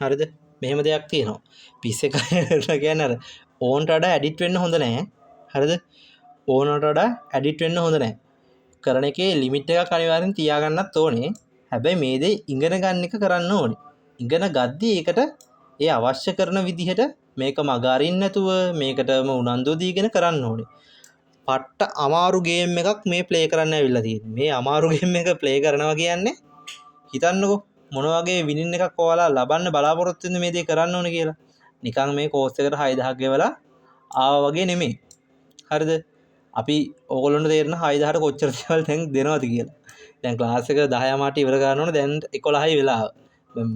හරිද? මෙහෙම දෙයක් තියෙනවා. පිස් එක කියන්නේ අර ඕන්ට වඩා ඇඩිට් වෙන්න හොඳ නැහැ. හරිද? ඕනට වඩා ඇඩිට් වෙන්න හොඳ නැහැ. කරන එකේ ලිමිට් එකක් අනිවාර්යෙන් තියාගන්නත් ඕනේ. හැබැයි මේ දේ ඉගෙන ගන්න එක කරන්න ඕනේ. ඉගෙන ගද්දී ඒකට ඒ අවශ්‍ය කරන විදිහට මේක මග අරින්න නැතුව මේකටම උනන්දු දීගෙන කරන්න ඕනේ. පට්ට අමාරු ගේම් එකක් මේ ප්ලේ කරන්න ඇවිල්ලා තියෙන්නේ. මේ අමාරු ගේම් එක ප්ලේ කරනවා කියන්නේ හිතන්නකෝ මොන වගේ විනින් එකක් ඔයාලා ලබන්න බලාපොරොත්තු වෙන්නේ මේ දේ කරන්න ඕනේ කියලා. නිකන් මේ කෝස් එකට 6000ක් ගෙවලා ආවා වගේ නෙමෙයි. හරිද? අපි ඕගොල්ලන්ට තේරෙන 6000ට කොච්චර දේවල් දැන් දෙනවද කියලා. දැන් ක්ලාස් එක 10 මාට ඉවර කරන්න ඕනේ. දැන් 11යි වෙලාව.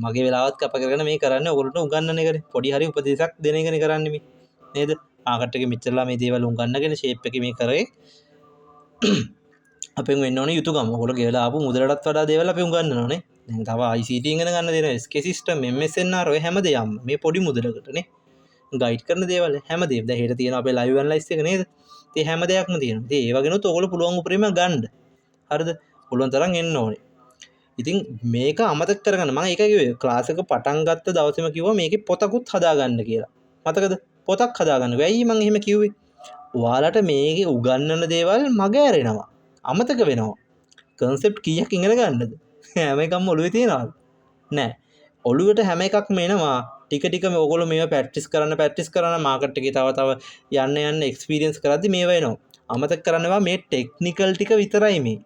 මගේ වෙලාවත් කප කරගෙන මේ කරන්නේ ඔයගොල්ලන්ට උගන්වන එකනේ. පොඩි හරි උපදේශයක් දෙන එකනේ කරන්නේ මේ. නේද? මාකට් එකේ මෙච්චරලා මේ දේවල් උගන්වගෙන ෂේප් එකේ මේ කරේ අපෙන් වෙන්න ඕනේ යුතුයකම. ඔයගොල්ලෝ ගෙවලා ආපු මුදලටත් වඩා දේවල් අපි උගන්වනවානේ. දැන් තව ICT ඉගෙන ගන්න දෙනවා. SK සිස්ටම්, MSNR ඔය හැම දෙයක්ම මේ පොඩි මුදලකටනේ. ගයිඩ් කරන දේවල් හැමදේම. දැන් හෙට තියෙන අපේ ලයිව් ඇනලයිස් එක නේද? ඉතින් හැම දෙයක්ම තියෙනවා. ඉතින් ඒ වගේනොත් ඔයගොල්ලෝ පුළුවන් උපරිම ගන්න. හරිද? පුළුවන් තරම් එන්න ඕනේ. ඉතින් මේක අමතක කරගන්න. මම ඒක කිව්වේ ක්ලාස් එක පටන් ගත්ත දවසේම කිව්වා මේකේ පොතකුත් හදාගන්න කියලා. මතකද? පොතක් හදාගන්න. වෙයි මම එහෙම කිව්වේ. ඔයාලට මේකේ උගන්වන දේවල් මග ඇරෙනවා. අමතක වෙනවා. කන්සෙප්ට් කීයක් ඉගෙන ගන්නද? හැම එකක්ම ඔළුවේ තියනවාද? නෑ. ඔළුවට හැම එකක්ම එනවා. ටික ටික මේ ඔයගොල්ලෝ මේවා ප්‍රැක්ටිස් කරන මාකට් එකේ තව යන්න එක්ස්පීරියන්ස් කරද්දි මේවා එනවා. අමතක කරන්නවා මේ ටෙක්නිකල් ටික විතරයි මේ.